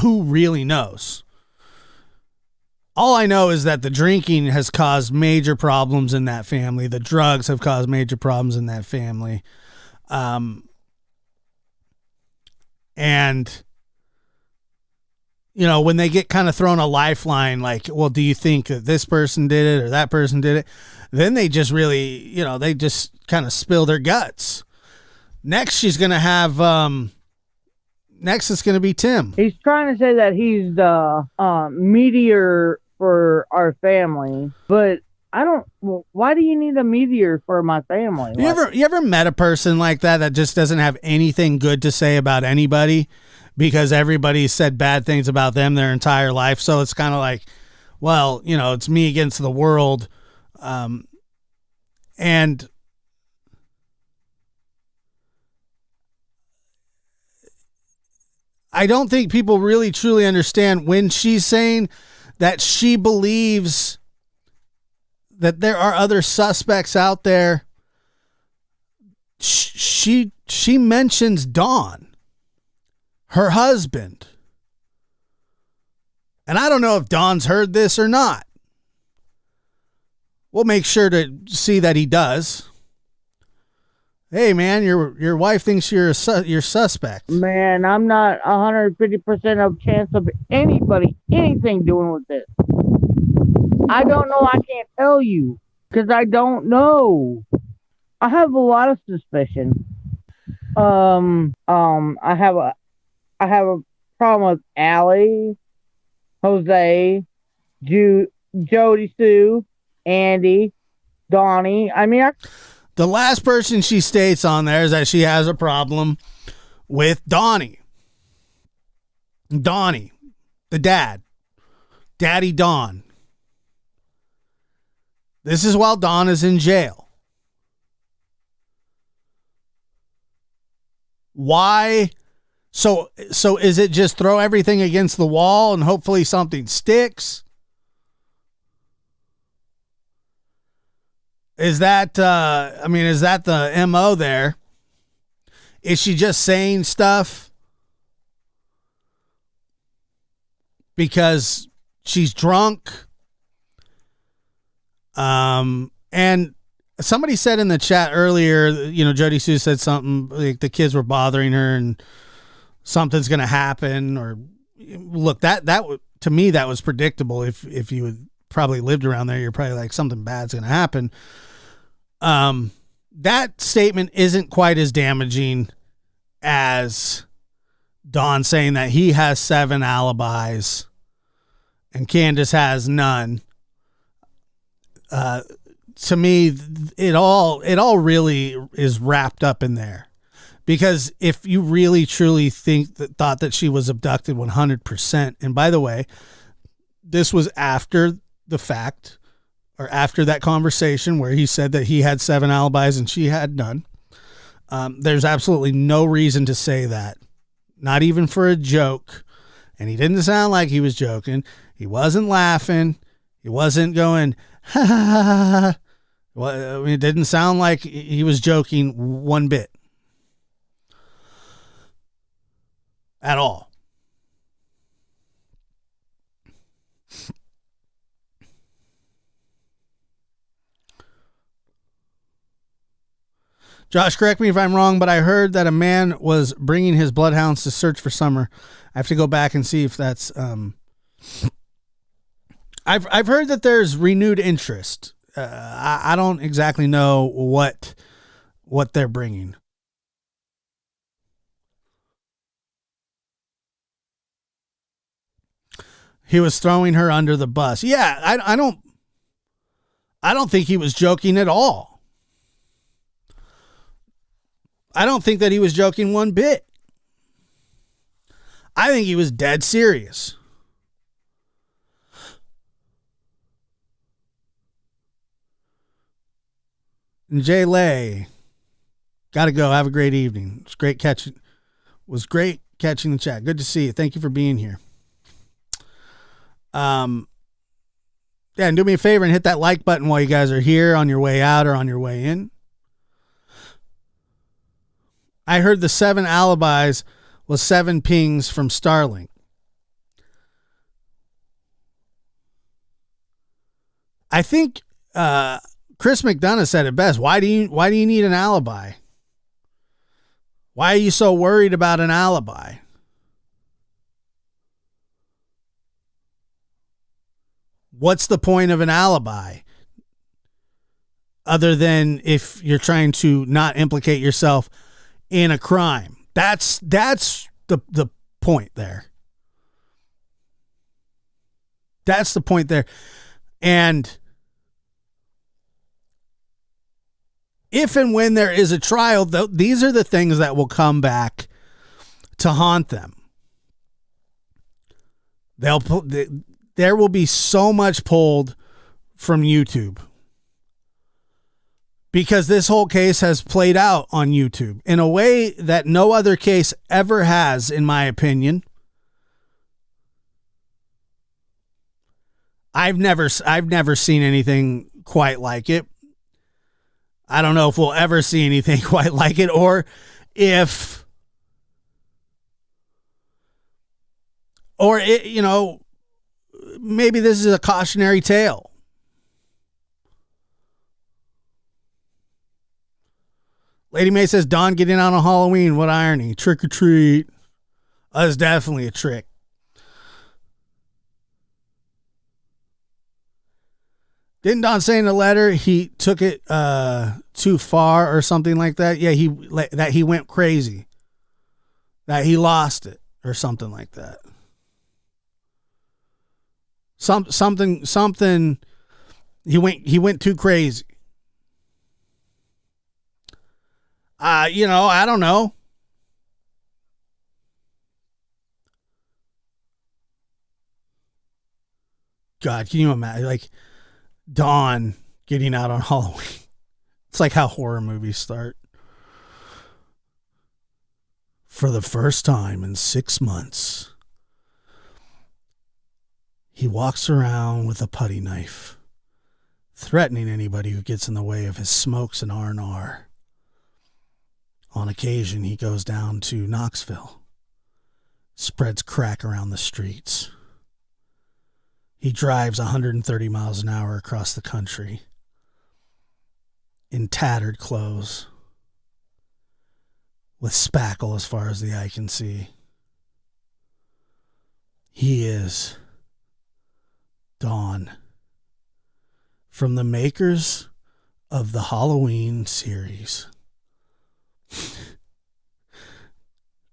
B: who really knows? All I know is that the drinking has caused major problems in that family. The drugs have caused major problems in that family. And you know, when they get kind of thrown a lifeline, like, well, do you think that this person did it or that person did it? Then they just really, you know, they just kind of spill their guts. Next, she's going to have, next it's going to be Tim.
E: He's trying to say that he's the meteor for our family, but I don't, well, why do you need a meteor for my family?
B: You ever met a person like that just doesn't have anything good to say about anybody? Because everybody said bad things about them their entire life. So it's kind of like, well, you know, it's me against the world. And I don't think people really truly understand when she's saying that she believes that there are other suspects out there. She mentions Don, her husband. And I don't know if Don's heard this or not. We'll make sure to see that he does. Hey, man, your wife thinks you're suspect.
E: Man, I'm not 150% of chance of anything doing with this. I don't know. I can't tell you because I don't know. I have a lot of suspicion. I have a problem with Allie, Jose, Jody Sue, Andy, Donnie. I mean,
B: the last person she states on there is that she has a problem with Donnie. Donnie, the dad. Daddy Don. This is while Don is in jail. Why? So is it just throw everything against the wall and hopefully something sticks? Is that, is that the MO there? Is she just saying stuff because she's drunk? And somebody said in the chat earlier, Jody Sue said something like the kids were bothering her and something's going to happen. Or look, that to me, that was predictable. If you had probably lived around there, you're probably like, something bad's going to happen. That statement isn't quite as damaging as Don saying that he has 7 alibis and Candus has none. To me, it all really is wrapped up in there, because if you really truly thought that she was abducted 100%, and by the way, this was after the fact, or after that conversation where he said that he had 7 alibis and she had none. There's absolutely no reason to say that, not even for a joke. And he didn't sound like he was joking. He wasn't laughing. He wasn't going, ha ha ha ha. Well, I mean, it didn't sound like he was joking one bit. At all. Josh, correct me if I'm wrong, but I heard that a man was bringing his bloodhounds to search for Summer. I have to go back and see if that's... I've heard that there's renewed interest. I don't exactly know what they're bringing. He was throwing her under the bus. Yeah, I don't think he was joking at all. I don't think that he was joking one bit. I think he was dead serious. And Jay Lay, gotta go. Have a great evening. It's great catching. Was great catching the chat. Good to see you. Thank you for being here. Yeah, and do me a favor and hit that like button while you guys are here, on your way out or on your way in. I heard the 7 alibis was 7 pings from Starlink. I think Chris McDonough said it best. Why do you need an alibi? Why are you so worried about an alibi? What's the point of an alibi? Other than if you're trying to not implicate yourself in a crime. That's the point there. That's the point there. And if and when there is a trial, these are the things that will come back to haunt them. There will be so much pulled from YouTube, because this whole case has played out on YouTube in a way that no other case ever has, in my opinion. I've never seen anything quite like it. I don't know if we'll ever see anything quite like it, or if, maybe this is a cautionary tale. Lady May says, Don getting out on Halloween. What irony. Trick or treat. That's definitely a trick. Didn't Don say in the letter he took it too far or something like that? Yeah, he went crazy. That he lost it or something like that. Something. He went too crazy. I don't know. God, can you imagine, like, Dawn getting out on Halloween? It's like how horror movies start. For the first time in 6 months, he walks around with a putty knife, threatening anybody who gets in the way of his smokes and R&R. On occasion, he goes down to Knoxville, spreads crack around the streets. He drives 130 miles an hour across the country. in tattered clothes, with spackle as far as the eye can see. He is Don, from the makers of the Halloween series.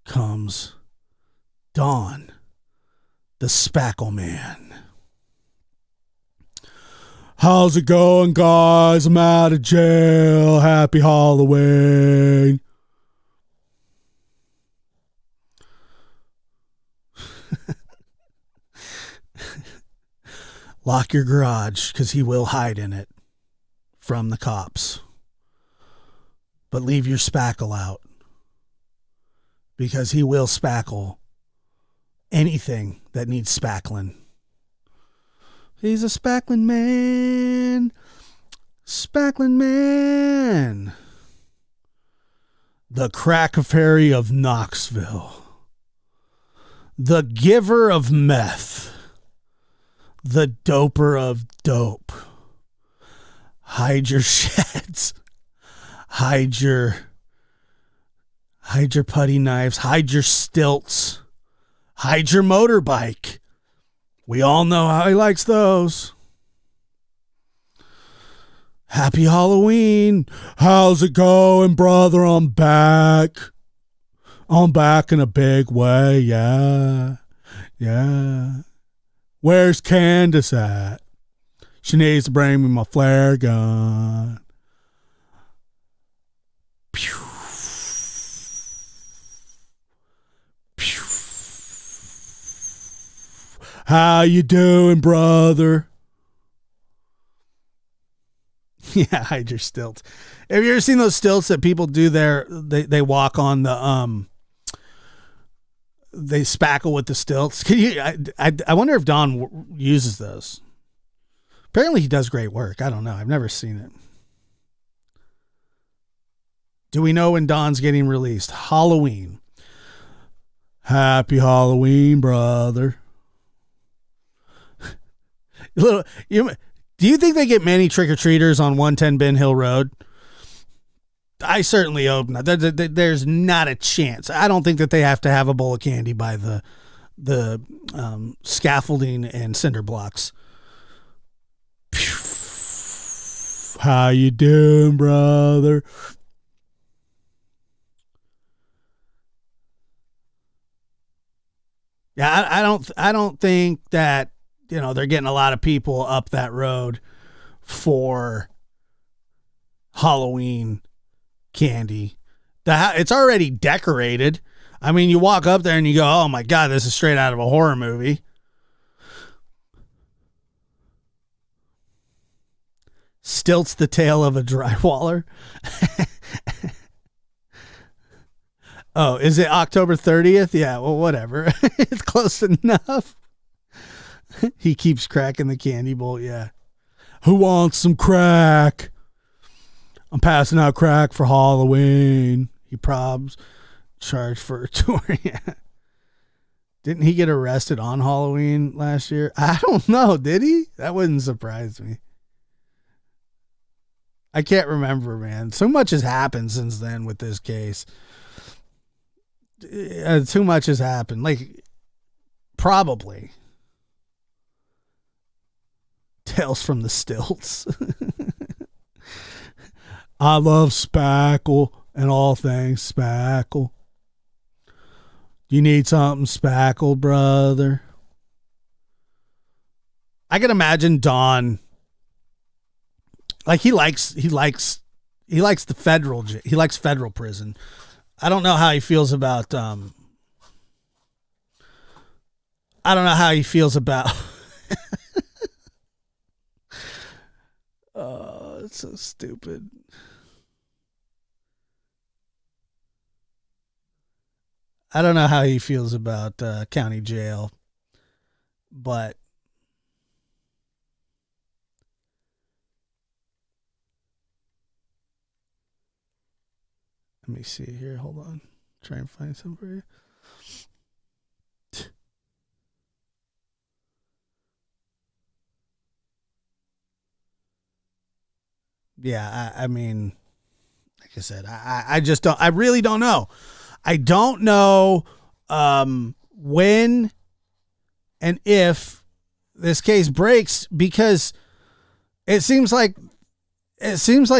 B: Comes Don, the Spackle Man. How's it going, guys? I'm out of jail. Happy Halloween. Lock your garage, because he will hide in it from the cops. But leave your spackle out, because he will spackle anything that needs spackling. He's a spackling man. Spackling man. The crack fairy of Knoxville. The giver of meth. The doper of dope. Hide your sheds. Hide your putty knives. Hide your stilts. Hide your motorbike. We all know how he likes those. Happy Halloween. How's it going, brother? I'm back. I'm back in a big way. Yeah. Yeah. Where's Candus at? She needs to bring me my flare gun. Pew. Pew. How you doing, brother? Yeah, hide your stilts. Have you ever seen those stilts that people do there? They walk on the they spackle with the stilts. Can you? I wonder if Don uses those. Apparently, he does great work. I don't know. I've never seen it. Do we know when Don's getting released? Halloween. Happy Halloween, brother. Do you think they get many trick-or-treaters on 110 Ben Hill Road? I certainly hope not. There's not a chance. I don't think that they have to have a bowl of candy by the scaffolding and cinder blocks. How you doing, brother? Yeah, I don't think that, they're getting a lot of people up that road for Halloween candy. It's already decorated. I mean, you walk up there and you go, oh my God, this is straight out of a horror movie. Stilts the tail of a drywaller. Oh, is it October 30th? Yeah, well, whatever. It's close enough. He keeps cracking the candy bowl. Yeah. Who wants some crack? I'm passing out crack for Halloween. He probs charged for a tour. Yeah. Didn't he get arrested on Halloween last year? I don't know. Did he? That wouldn't surprise me. I can't remember, man. So much has happened since then with this case. Too much has happened. Like, probably. Tales from the Stilts. I love spackle and all things spackle. You need something spackle, brother? I can imagine Don, like he likes the federal, he likes federal prison. I don't know how he feels about oh, it's so stupid. I don't know how he feels about county jail, but let me see here. Hold on. Try and find some for you. Yeah, I mean, like I said, I just don't. I really don't know. I don't know when and if this case breaks, because it seems like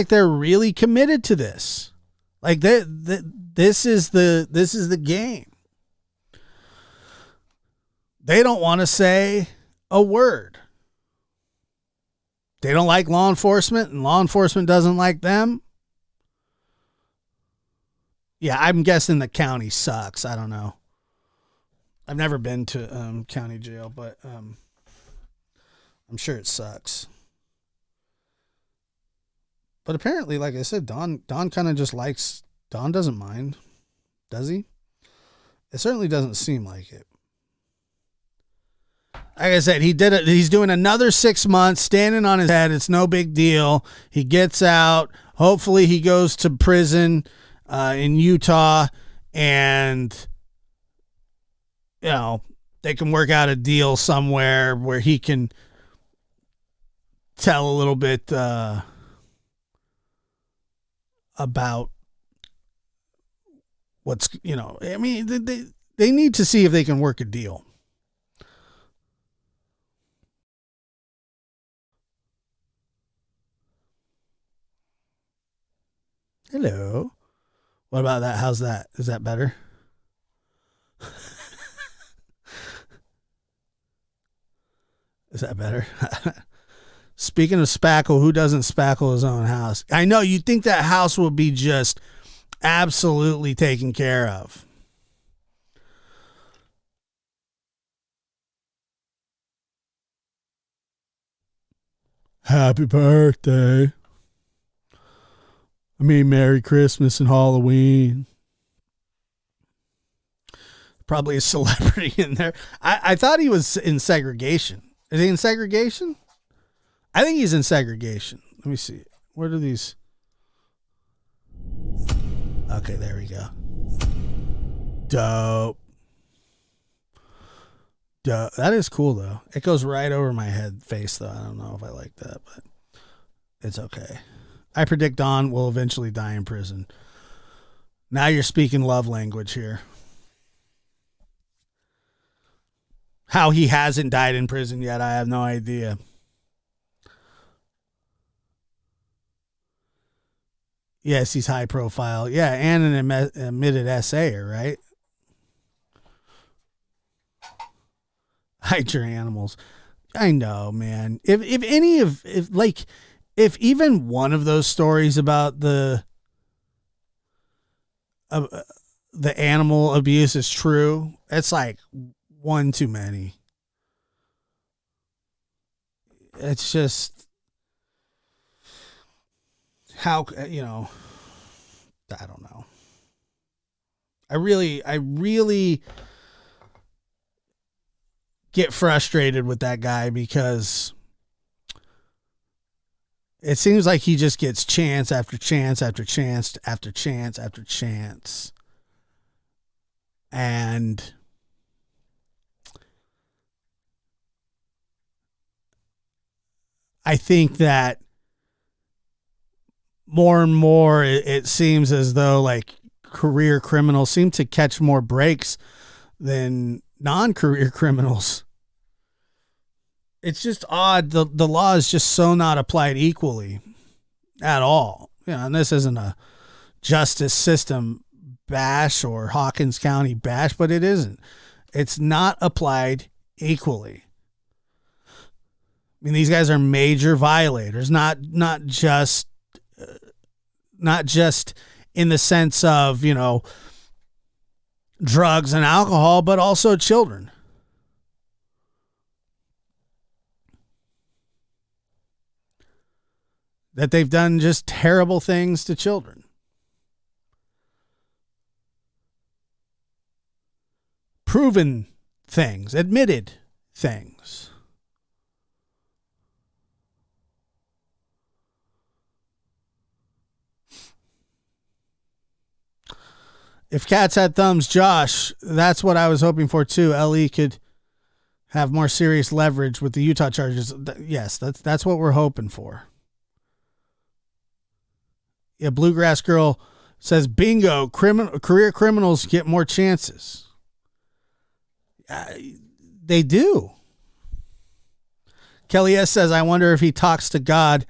B: they're really committed to this. Like this is the game. They don't want to say a word. They don't like law enforcement, and law enforcement doesn't like them. Yeah, I'm guessing the county sucks. I don't know. I've never been to county jail, but I'm sure it sucks. But apparently, like I said, Don kind of just likes, Don doesn't mind. Does he? It certainly doesn't seem like it. Like I said, he did it. He's doing another 6 months, standing on his head. It's no big deal. He gets out. Hopefully he goes to prison in Utah, and they can work out a deal somewhere where he can tell a little bit about what's, I mean, they need to see if they can work a deal. Hello. What about that? How's that? Is that better? Is that better? Speaking of spackle, who doesn't spackle his own house? I know you'd think that house would be just absolutely taken care of. Happy birthday. I mean, Merry Christmas and Halloween. Probably a celebrity in there. I thought he was in segregation. Is he in segregation? I think he's in segregation. Let me see. Where do these? Okay, there we go. Dope. That is cool, though. It goes right over my face, though. I don't know if I like that, but it's okay. I predict Don will eventually die in prison. Now you're speaking love language here. How he hasn't died in prison yet, I have no idea. Yes, he's high profile. Yeah, and an admitted essayer, right? Hide your animals. I know, man. If even one of those stories about the animal abuse is true, it's like one too many. It's just how, I don't know. I really get frustrated with that guy, because it seems like he just gets chance after chance after chance after chance after chance. And I think that more and more it seems as though like career criminals seem to catch more breaks than non-career criminals. It's just odd. The law is just so not applied equally at all. And this isn't a justice system bash or Hawkins County bash, but it isn't. It's not applied equally. I mean, these guys are major violators, not just in the sense of, drugs and alcohol, but also children. That they've done just terrible things to children. Proven things, admitted things. If cats had thumbs, Josh, that's what I was hoping for too. LE could have more serious leverage with the Utah charges. Yes, that's what we're hoping for. Yeah, Bluegrass Girl says, bingo, career criminals get more chances. They do. Kelly S. says, I wonder if he talks to God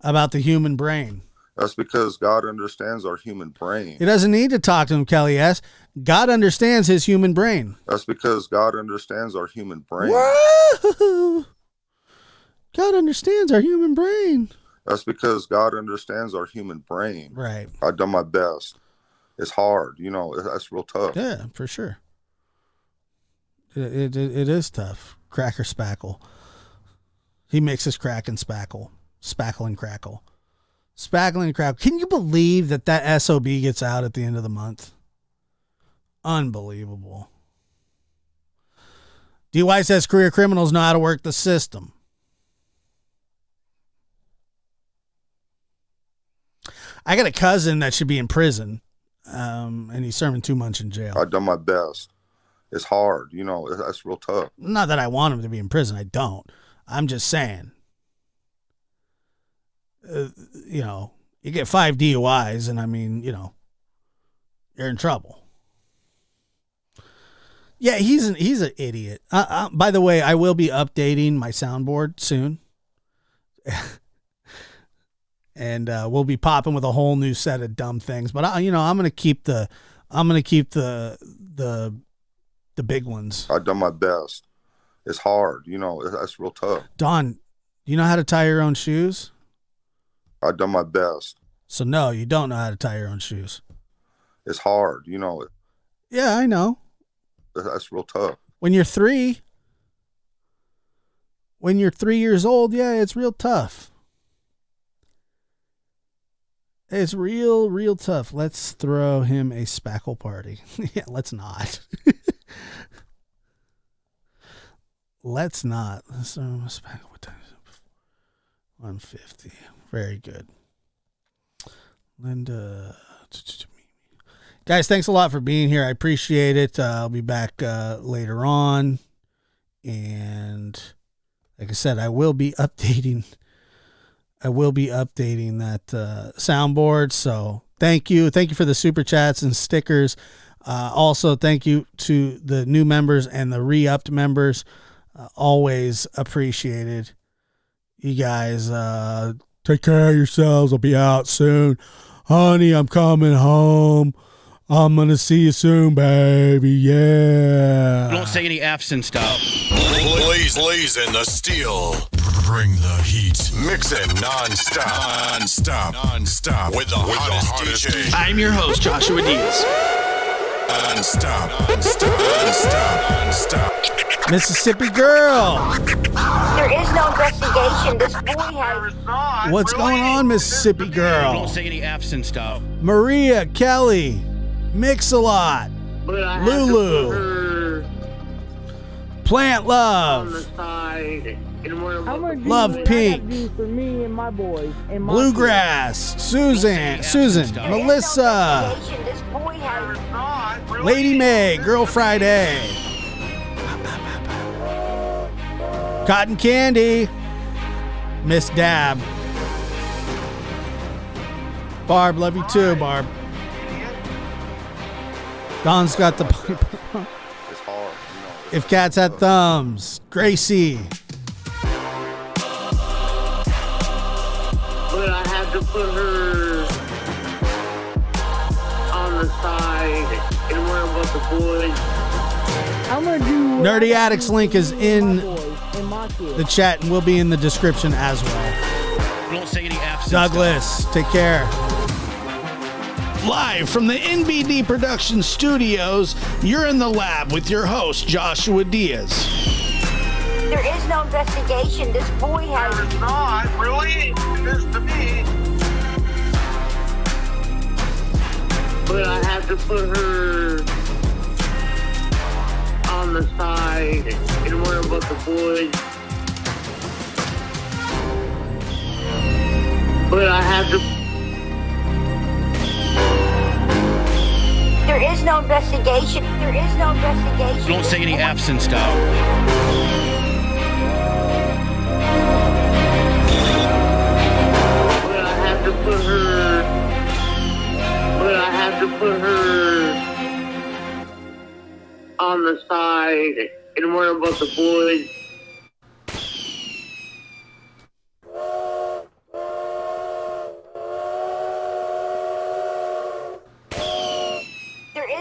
B: about the human brain.
I: That's because God understands our human brain.
B: He doesn't need to talk to him, Kelly S. God understands his human brain.
I: That's because God understands our human brain.
B: Whoa! God understands our human brain.
I: That's because God understands our human brain.
B: Right.
I: I've done my best. It's hard, you know, that's real tough.
B: Yeah, for sure. It is tough. Cracker spackle. He mixes crack and spackle. Spackle and crackle. Spackle and crackle. Can you believe that SOB gets out at the end of the month? Unbelievable. DY says career criminals know how to work the system. I got a cousin that should be in prison, and he's serving 2 months in jail.
I: I've done my best. It's hard, you know, that's real tough.
B: Not that I want him to be in prison. I don't. I'm just saying. You know, you get 5 DUIs, and I mean, you know, you're in trouble. Yeah, he's an idiot. By the way, I will be updating my soundboard soon. And we'll be popping with a whole new set of dumb things. But I'm going to keep the big ones.
I: I've done my best. It's hard, you know, that's real tough.
B: Don, you know how to tie your own shoes?
I: I've done my best.
B: So no, you don't know how to tie your own shoes.
I: It's hard, you know.
B: Yeah, I know.
I: That's real tough.
B: When you're 3 years old, yeah, it's real tough. It's real tough. Let's throw him a spackle party. Yeah, let's not. Let's not. Let's throw him a spackle. What time is it? 150. Very good. Linda. Guys, thanks a lot for being here. I appreciate it. I'll be back later on. And like I said, I will be updating that soundboard. So thank you. Thank you for the super chats and stickers. Also, thank you to the new members and the re-upped members. Always appreciated. You guys take care of yourselves. I'll be out soon. Honey, I'm coming home. I'm going to see you soon, baby. Yeah.
J: Don't say any F's and stuff.
A: Blaze in the steel. Bring the heat. Mix it non-stop. Non-stop. With the hottest DJ.
J: I'm your host, Joshua Diaz.
A: Non-stop.
B: Mississippi girl.
C: There is no investigation. This boy has...
B: What's going on, Mississippi girl?
J: Don't say any F's and stuff.
B: Maria, Kelly, Mix-a-Lot, Lulu, Plant Love, Love Pink,
E: for me and my boys and my
B: Bluegrass, Susan, Melissa,
C: This boy has...
B: Lady May, Girl Friday, Cotton Candy, Miss Dab, Barb, love you too, Barb. Don's got the
I: It's hard, you know.
B: If Cats Had Thumbs, Gracie.
D: But I had to put her on the side and worry about the boys.
E: I'm gonna do
B: Nerdy Addicts link is in
E: and my kids.
B: the chat and will be in the description as well.
J: Don't say any F's and
B: Douglas, take care. Live from the NBD Production Studios, you're in the lab with your host, Joshua Diaz.
C: There is no investigation. This boy has...
D: It's not, really? It is to me. But I had to put her on the side and worry about the boys. But I had to...
C: There is no investigation. There is no investigation.
J: Don't say any F's and stuff.
D: But I had to put her put her on the side and worry about the boys